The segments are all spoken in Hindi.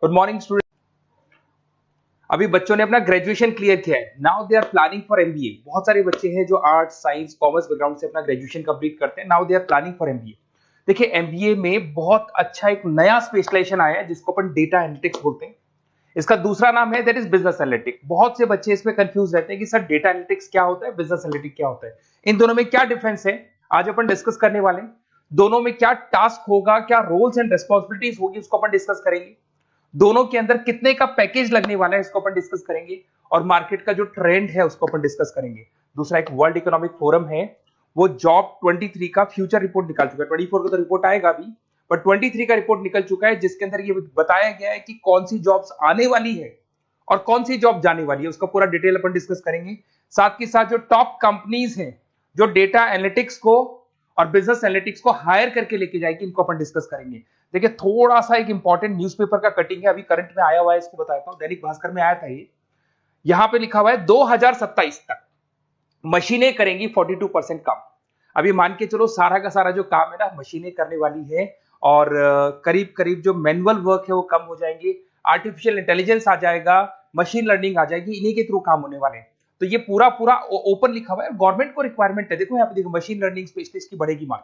Good morning student. अभी बच्चों ने अपना ग्रेजुएशन क्लियर किया है। Now they are planning for MBA. बहुत सारे बच्चे हैं जो आर्ट्स, साइंस, कॉमर्स बैकग्राउंड से अपना ग्रेजुएशन कंप्लीट करते हैं। Now they are planning for MBA. देखिए, एमबीए में बहुत अच्छा एक नया स्पेशलाइजेशन आया है जिसको अपन डेटा एनालिटिक्स बोलते हैं। इसका दूसरा नाम है दैट इज बिजनेस एनालिटिक्स। बहुत से बच्चे इसमें कंफ्यूज रहते हैं कि सर डेटा एनालिटिक्स क्या होता है, बिजनेस एनालिटिक्स क्या होता है, इन दोनों में क्या डिफरेंस है। आज अपन डिस्कस करने वाले हैं। दोनों में क्या टास्क होगा, क्या रोल्स एंड रिस्पॉन्सिबिलिटीज होगी, उसको अपन डिस्कस करेंगे। दोनों के अंदर कितने का पैकेज लगने वाला है इसको अपन डिस्कस करेंगे, और मार्केट का जो ट्रेंड है उसको अपन डिस्कस करेंगे। दूसरा, एक वर्ल्ड इकोनॉमिक फोरम है, वो जॉब 23 का फ्यूचर रिपोर्ट निकाल चुका है। 24 का तो रिपोर्ट आएगा अभी, पर 23 का रिपोर्ट निकल चुका है जिसके अंदर ये बताया गया है कि कौन सी जॉब्स आने वाली है और कौन सी जॉब जाने वाली है। उसका पूरा डिटेल अपन डिस्कस करेंगे। साथ के साथ जो टॉप कंपनीज हैं जो डेटा एनालिटिक्स को और बिजनेस एनालिटिक्स को हायर करके लेके जाएगी, इनको अपन डिस्कस करेंगे। देखिए, थोड़ा सा एक इंपॉर्टेंट न्यूज़पेपर का कटिंग है, अभी करंट में आया हुआ है, इसको बताता हूं। दैनिक भास्कर में आया था ये। यहां पे लिखा हुआ है 2027 तक मशीनें करेंगी 42% काम। अभी मान के चलो सारा का सारा जो काम है ना मशीनें करने वाली है, और करीब करीब जो मैनुअल वर्क है वो कम हो जाएंगे, आर्टिफिशियल इंटेलिजेंस आ जाएगा, मशीन लर्निंग आ जाएगी, इन्हीं के थ्रू काम होने वाले हैं। तो ये पूरा पूरा ओपन लिखा हुआ है, गवर्नमेंट को रिक्वायरमेंट है। देखो यहाँ पे देखो, मशीन लर्निंग स्पेशलिस्ट की बढ़ेगी मांग,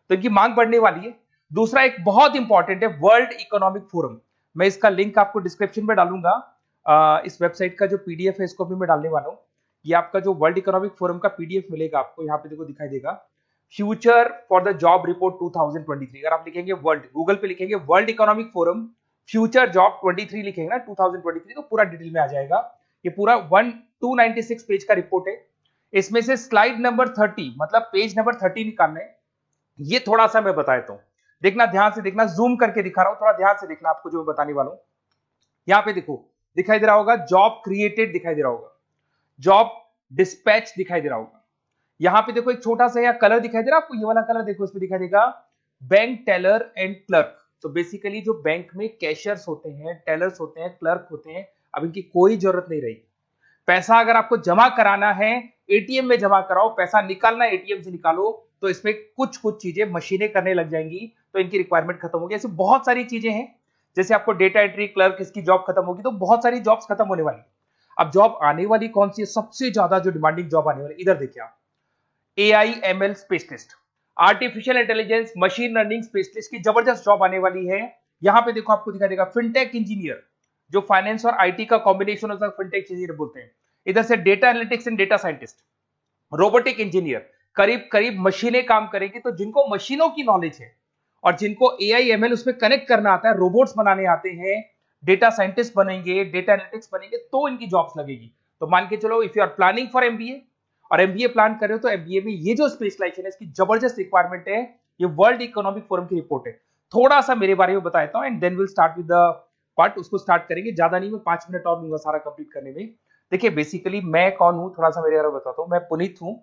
तो इनकी मांग बढ़ने वाली है। दूसरा एक बहुत इंपॉर्टेंट है वर्ल्ड इकोनॉमिक फोरम। मैं इसका लिंक आपको डिस्क्रिप्शन में डालूंगा। इस वेबसाइट का जो पीडीएफ है इसको भी मैं डालने वाला हूँ। ये आपका जो वर्ल्ड इकोनॉमिक फोरम का पीडीएफ मिलेगा आपको, यहाँ पे देखो दिखाई देगा, future for the job report 2023। अगर आप लिखेंगे वर्ल्ड, गूगल पे लिखेंगे world economic forum future job 23 लिखेंगे ना 2023, तो पूरा डिटेल में आ जाएगा। ये पूरा 296 पेज का रिपोर्ट है। इसमें से स्लाइड नंबर 30 मतलब पेज नंबर 30 निकालना है। ये थोड़ा सा मैं बताता हूं, देखना ध्यान से, देखना, जूम करके दिखा रहा हूं, थोड़ा ध्यान से देखना आपको जो मैं बताने वाला हूं। यहां पे देखो दिखाई दे रहा होगा जॉब क्रिएटेड, दिखाई दे रहा होगा जॉब डिस्पैच, दिखाई दे रहा होगा। यहां पे देखो एक छोटा सा यहाँ कलर दिखाई दे रहा है आपको, ये वाला कलर देखो, इसमें दिखाई देगा बैंक टेलर एंड क्लर्क। तो बेसिकली जो बैंक में कैशियर्स होते हैं, टेलर्स होते हैं, क्लर्क होते हैं, अब इनकी कोई जरूरत नहीं रही। पैसा अगर आपको जमा कराना है एटीएम में जमा कराओ, पैसा निकालना है एटीएम से निकालो, तो इसमें कुछ कुछ चीजें मशीनें करने लग जाएंगी, तो इनकी रिक्वायरमेंट खत्म होगी। ऐसे बहुत सारी चीजें हैं, जैसे आपको डेटा एंट्री क्लर्क, इसकी जॉब खत्म होगी, तो बहुत सारी जॉब्स खत्म होने वाली। अब जॉब आने वाली कौन सी है, सबसे ज्यादा जो डिमांडिंग जॉब आने वाली, इधर देखिए आप, AI ML specialist, artificial intelligence machine learning specialist की जबरदस्त जॉब आने वाली है। यहां पे देखो आपको दिखाई देगा फिनटेक इंजीनियर, जो फाइनेंस और आईटी का कॉम्बिनेशन होता है, फिनटेक इंजीनियर बोलते हैं। इधर से data analytics and data scientist, robotic engineer, करीब करीब मशीनें काम करेगी। तो जिनको मशीनों की नॉलेज है और जिनको एआई एमएल उसमें कनेक्ट करना आता है, रोबोट्स बनाने आते हैं, डेटा साइंटिस्ट बनेंगे, डेटा एनालिटिक्स बनेंगे, तो इनकी जॉब्स लगेगी। तो मान के चलो if you are planning for MBA और एमबीए प्लान कर रहे हो, तो एमबीए में ये जो स्पेशलाइजेशन है इसकी जबरदस्त रिक्वायरमेंट है। ये वर्ल्ड इकोनॉमिक फोरम की रिपोर्ट है। थोड़ा सा मेरे बारे में बताता हूं and then will start with the part. उसको स्टार्ट करेंगे, ज्यादा नहीं, मैं 5 मिनट और लूंगा सारा कंप्लीट करने में। देखिए बेसिकली मैं कौन हूं, थोड़ा सा मेरे बारे में बताता हूं। मैं पुनीत हूं,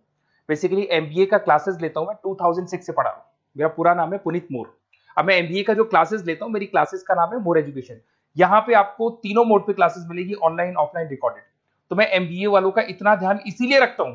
बेसिकली एमबीए का क्लासेस लेता हूं मैं, 2006 से पढ़ा हूं। मेरा पूरा नाम है पुनीत मोर। अब मैं एमबीए का जो क्लासेस लेता हूं, मेरी क्लासेस का नाम है मोर एजुकेशन। यहाँ पे आपको तीनों मोड पे क्लासेस मिलेगी, ऑनलाइन, ऑफलाइन, रिकॉर्डेड। तो मैं एमबीए वालों का इतना ध्यान इसीलिए रखता हूं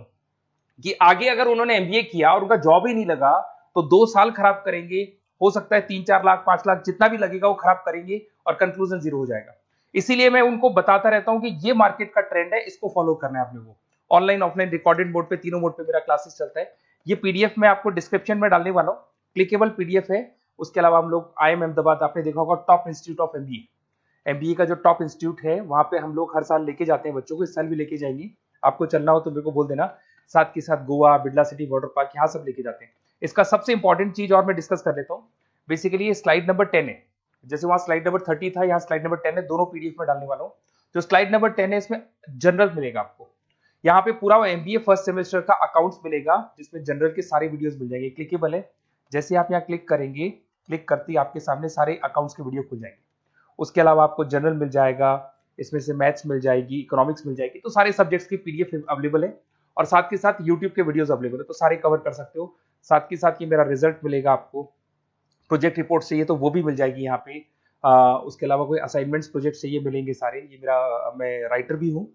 कि आगे अगर उन्होंने एमबीए किया और उनका जॉब ही नहीं लगा, तो 2 साल खराब करेंगे, हो सकता है 3-4 लाख 5 लाख जितना भी लगेगा वो खराब करेंगे और कंक्लूजन जीरो हो जाएगा। इसीलिए मैं उनको बताता रहता हूं कि ये मार्केट का ट्रेंड है, इसको फॉलो करना है आपने को। ऑनलाइन, ऑफलाइन, रिकॉर्डेड मोड पे, तीनों मोड पे मेरा क्लासेस चलता है। ये पीडीएफ मैं आपको डिस्क्रिप्शन में डालने वाला हूँ, क्लिकेबल पीडीएफ है। उसके अलावा हम लोग आईएम अहमदाबाद, आपने देखा होगा top institute of MBA, MBA का जो टॉप इंस्टीट्यूट है, वहां पे हम लोग हर साल लेके जाते हैं बच्चों को। इस साल भी लेके जाएंगे, आपको चलना हो तो मेरे को बोल देना। साथ के साथ Goa, Birla city water park, यहाँ सब लेके जाते हैं। इसका सबसे इंपॉर्टेंट चीज और मैं डिस्कस कर लेता हूँ। बेसिकली ये स्लाइड नंबर 10 है, जैसे वहां स्लाइड नंबर 30 था, यहाँ स्लाइड नंबर 10 है, दोनों पीडीएफ में डालने वाला हूँ। जो स्लाइड नंबर 10 है इसमें जनरल मिलेगा आपको। यहाँ पे पूरा एमबीए फर्स्ट सेमेस्टर का अकाउंट्स मिलेगा, जिसमें जनरल के सारे वीडियोस मिल जाएंगे, क्लिकेबल है। जैसे आप यहाँ क्लिक करेंगे, क्लिक करते ही आपके सामने सारे अकाउंट्स के वीडियो खुल जाएंगे। उसके अलावा आपको जनरल मिल जाएगा, इसमें से मैथ्स मिल जाएगी, इकोनॉमिक्स मिल जाएगी, तो सारे सब्जेक्ट्स की पीडीएफ अवेलेबल है। और साथ के साथ यूट्यूब के वीडियोस अवेलेबल है, तो सारे कवर कर सकते हो। साथ के साथ ये मेरा रिजल्ट मिलेगा आपको, प्रोजेक्ट रिपोर्ट चाहिए तो वो भी मिल जाएगी यहाँ पे। उसके अलावा कोई असाइनमेंट्स, प्रोजेक्ट चाहिए, मिलेंगे सारे। ये मेरा, मैं राइटर भी हूँ,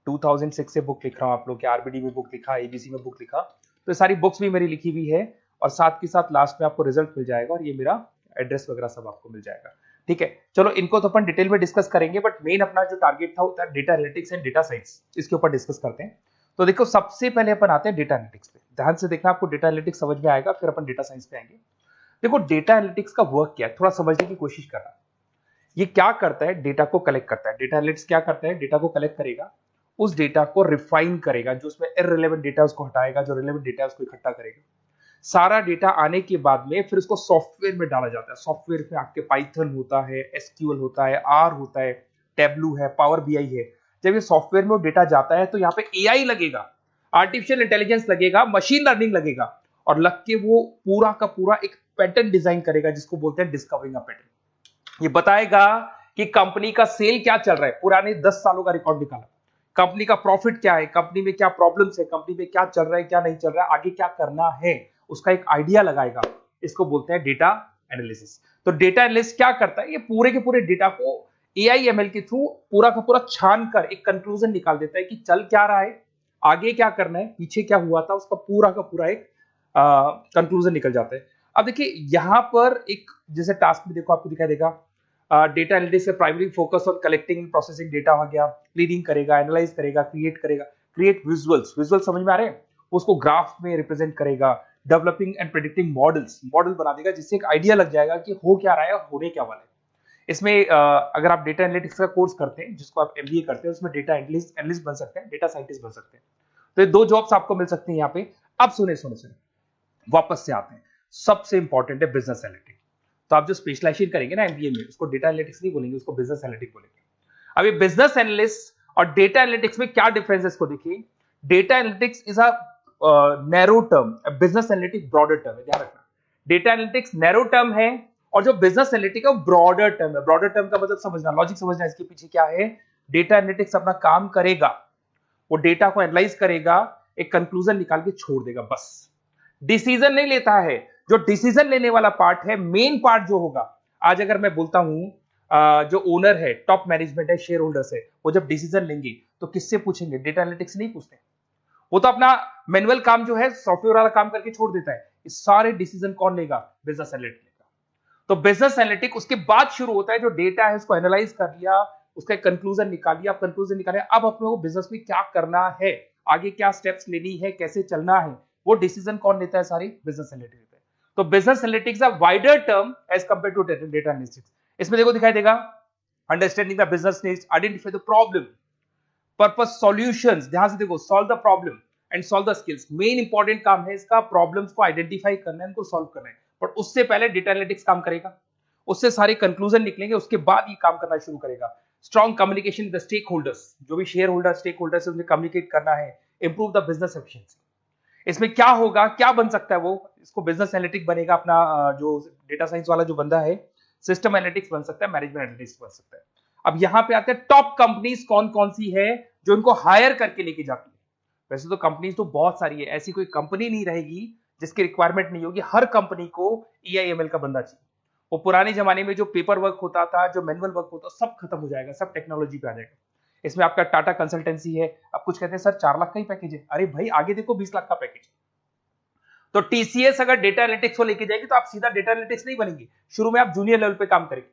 2006 से बुक लिख रहा हूँ। आप लोग के आरबीडी में बुक लिखा, एबीसी में बुक लिखा, तो सारी बुक्स भी मेरी लिखी हुई है। और साथ के साथ लास्ट में आपको रिजल्ट मिल जाएगा, और ये मेरा एड्रेस वगैरह सब आपको मिल जाएगा। ठीक है, चलो इनको तो अपन डिटेल में डिस्कस करेंगे, बट मेन अपना जो टारगेट था होता है data analytics and data science, इसके ऊपर डिस्कस करते हैं। तो देखो सबसे पहले अपन आते हैं डेटा एनालिटिक्स पे। ध्यान से देखना, आपको डेटा एनालिटिक्स समझ में आएगा, फिर अपन डेटा साइंस पे आएंगे। देखो डेटा एनालिटिक्स का वर्क क्या है, थोड़ा समझने की कोशिश करना। ये क्या करता है, डेटा को कलेक्ट करता है। डेटा एनालिटिक्स क्या करता है, डेटा को कलेक्ट करेगा, उस डेटा को रिफाइन करेगा, जो उसमें इररिलेवेंट डेटा उसको हटाएगा, जो रिलेवेंट डेटा उसको इकट्ठा करेगा। सारा डेटा आने के बाद में फिर उसको सॉफ्टवेयर में डाला जाता है। सॉफ्टवेयर में आपके पाइथन होता है, एसक्यूएल होता है, आर होता है, टेब्लू है, पावर बीआई है। जब ये सॉफ्टवेयर में वो डेटा जाता है तो यहाँ पे एआई लगेगा, आर्टिफिशियल इंटेलिजेंस लगेगा, मशीन लर्निंग लगेगा, और लग के वो पूरा का पूरा एक पैटर्न डिजाइन करेगा, जिसको बोलते हैं डिस्कवरिंग अ पैटर्न। ये बताएगा कि कंपनी का सेल क्या चल रहा है, पुराने 10 सालों का रिकॉर्ड निकाला, कंपनी का प्रॉफिट क्या है, कंपनी में क्या प्रॉब्लम्स है, कंपनी में क्या चल रहा है, क्या नहीं चल रहा है, आगे क्या करना है, उसका एक आइडिया लगाएगा। इसको बोलते हैं डेटा एनालिसिस। तो डेटा एनालिस्ट क्या करता है, ये पूरे के पूरे डेटा को एआई एमएल के थ्रू पूरा का पूरा छान कर एक कंक्लूजन निकाल देता है कि चल क्या रहा है, आगे क्या करना है, पीछे क्या हुआ था, उसका पूरा का पूरा एक कंक्लूजन निकल जाता है। अब देखिए यहां पर एक जैसे टास्क में देखो आपको दिखाई देगा, डेटा एनालिटिक्स में primary focus on collecting and processing data हो गया, क्लीनिंग करेगा, एनालाइज करेगा, क्रिएट करेगा, क्रिएट विजुअल्स, विजुअल समझ में आ रहे हैं, उसको ग्राफ में रिप्रेजेंट करेगा, developing and predicting models, model बना देगा जिससे एक आइडिया लग जाएगा कि हो क्या रहा है और होने क्या वाला है। इसमें अगर आप डेटा एनालिटिक्स का कोर्स करते हैं, जिसको आप एमबीए करते हैं, उसमें डेटा एनालिस्ट बन सकते हैं, डेटा साइंटिस्ट बन सकते हैं। तो ये 2 जॉब्स आपको मिल सकती हैं यहाँ पे। अब सुने सुने सुने, वापस से आते हैं, सबसे इंपॉर्टेंट है बिजनेस एनालिटिक्स। तो आप जो स्पेशलाइजेशन करेंगे ना एमबीए में, उसको डेटा एनालिटिक्स नहीं बोलेंगे, उसको बिजनेस एनालिटिक्स बोलेंगे। अब ये बिजनेस एनालिस्ट और डेटा एनालिटिक्स में क्या डिफरेंस है, इसको देखिए। Data analytics is a narrow term, business analytics broader term है, ध्यान रखना। डेटा एनालिटिक्स नैरो टर्म है और जो बिजनेस एनालिटिक्स है वो ब्रॉडर टर्म है। ब्रॉडर टर्म का मतलब समझना, लॉजिक समझना, इसके पीछे क्या है। डेटा एनालिटिक्स अपना काम करेगा, वो डेटा को एनालाइज करेगा, एक कंक्लूजन निकाल के छोड़ देगा, बस। डिसीजन नहीं लेता है। जो डिसीजन लेने वाला पार्ट है, मेन पार्ट जो होगा, आज अगर मैं बोलता हूं जो ओनर है, टॉप मैनेजमेंट है, शेयर होल्डर्स है, वो जब डिसीजन लेंगे तो किससे पूछेंगे, डेटा एनालिटिक्स नहीं पूछते। वो तो अपना मैनुअल काम जो है, सॉफ्टवेयर वाला काम करके छोड़ देता है। ये सारे डिसीजन कौन लेगा, बिजनेस एनालिटिक लेगा। तो बिजनेस एनालिटिक उसके बाद शुरू होता है, जो डेटा है उसको एनालाइज कर लिया, उसका एक कंक्लूजन निकाल लिया, अब कंक्लूजन निकाले, अब अपने को बिजनेस में क्या करना है, आगे क्या स्टेप्स लेनी है, कैसे चलना है, वो डिसीजन कौन लेता है, सारी बिजनेस एनालिटिक्स लेता है। तो business analytics a wider term as compared to data analytics. इसमें देखो दिखाई देगा, understanding the business needs, identify the problem, purpose, solutions, ध्यान से देखो, solve the problem and solve the skills. Main important काम है इसका, प्रॉब्लम्स को आइडेंटिफाई करना है, उनको सॉल्व करना है, पर उससे पहले डेटा एनालिटिक्स काम करेगा, उससे सारे कंक्लूजन निकलेंगे, उसके बाद ये काम करना शुरू करेगा। Strong communication with stakeholders, जो भी शेयर होल्डर, स्टेक होल्डर से उन्हें कम्युनिकेट करना है, इंप्रूव द बिजनेस एफिशिएंसी। इसमें क्या होगा, क्या बन सकता है वो, इसको बिजनेस एनालिटिक बनेगा अपना, जो डेटा साइंस वाला जो बंदा है, सिस्टम एनालिटिक्स बन सकता है, मैनेजमेंट एनालिटिक्स बन सकता है। अब यहां पे आते हैं टॉप कंपनीज कौन कौन सी है जो इनको हायर करके लेके जाती है। वैसे तो कंपनीज तो बहुत सारी है, ऐसी कोई कंपनी नहीं रहेगी जिसकी रिक्वायरमेंट नहीं होगी, हर कंपनी को ईआईएमएल का बंदा चाहिए। वो पुराने जमाने में जो पेपर वर्क होता था, जो मैनुअल वर्क होता था, सब खत्म हो जाएगा, सब टेक्नोलॉजी पे आ जाएगा। इसमें आपका टाटा कंसल्टेंसी है, अब कुछ कहते हैं सर 4 लाख का ही पैकेज है, अरे भाई आगे देखो 20 लाख का पैकेज। तो टीसीएस अगर डेटा एनालिटिक्स को लेके जाएगी तो आप सीधा डेटा एनालिटिक्स नहीं बनेंगे, शुरू में आप जूनियर लेवल पे काम करेंगे,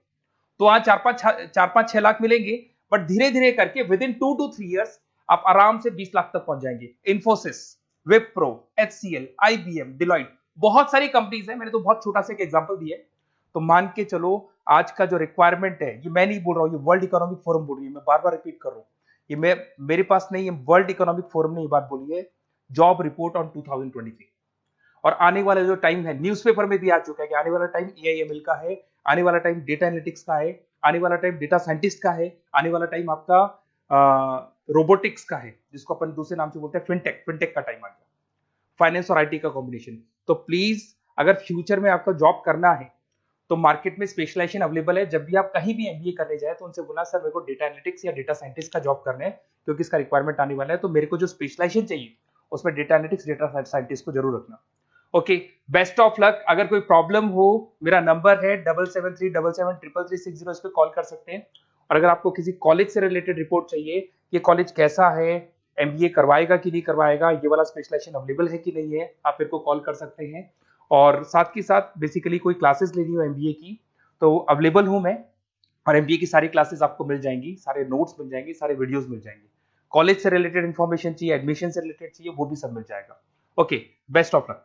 तो वहां 4-5-6 लाख मिलेंगे, बट धीरे धीरे करके विद इन 2 to 3 years आप आराम से 20 लाख तक पहुंच जाएंगे। Infosys, Wipro, HCL, IBM, Deloitte, बहुत सारी कंपनीज है, मैंने तो बहुत छोटा सा एक एग्जांपल दिया है। तो मान के चलो आज का जो रिक्वायरमेंट है, ये मैं नहीं बोल रहा हूं, ये वर्ल्ड इकोनॉमिक फोरम बोल रही है, मैं बार बार रिपीट कर रहा हूं, ये मेरे पास नहीं है, वर्ल्ड इकोनॉमिक फोरम ने ये बात बोली है, जॉब रिपोर्ट ऑन 2023। और आने वाला जो टाइम है, न्यूज़पेपर में भी आ चुका है कि आने वाला टाइम एआईएमएल का है, आने वाला टाइम डेटा एनालिटिक्स का है, आने वाला टाइम डेटा साइंटिस्ट का है, आने वाला टाइम आपका रोबोटिक्स का है, जिसको अपन दूसरे नाम से बोलते हैं फिनटेक। फिनटेक का टाइम आ गया, फाइनेंस और आईटी का कॉम्बिनेशन। तो प्लीज अगर फ्यूचर में आपका जॉब करना है तो मार्केट में स्पेशलाइजेशन अवेलेबल है। जब भी आप कहीं भी एमबीए करने जाए तो उनसे बोला, सर मेरे को डेटा एनालिटिक्स या डेटा साइंटिस्ट का जॉब करना है, क्योंकि इसका रिक्वायरमेंट आने वाला है, तो मेरे को जो स्पेशलाइजेशन चाहिए उसमें डेटा एनालिटिक्स, डेटा साइंटिस्ट को जरूर रखना। Okay, best of luck. अगर कोई प्रॉब्लम हो, मेरा नंबर है 7737733360, इस पे कॉल कर सकते हैं। और अगर आपको किसी कॉलेज से रिलेटेड रिपोर्ट चाहिए, ये कॉलेज कैसा है, एमबीए करवाएगा कि नहीं करवाएगा, ये वाला स्पेशलाइजेशन अवेलेबल है कि नहीं है, आप मेरे को कॉल कर सकते हैं। और साथ ही साथ बेसिकली कोई क्लासेस लेनी हो एमबीए की तो अवेलेबल हूं मैं, और एमबीए की सारी क्लासेस आपको मिल जाएंगी, सारे नोट्स मिल जाएंगे, सारे वीडियोस मिल जाएंगे। कॉलेज से रिलेटेड इन्फॉर्मेशन चाहिए, एडमिशन से रिलेटेड चाहिए, वो भी सब मिल जाएगा। Okay, best of luck.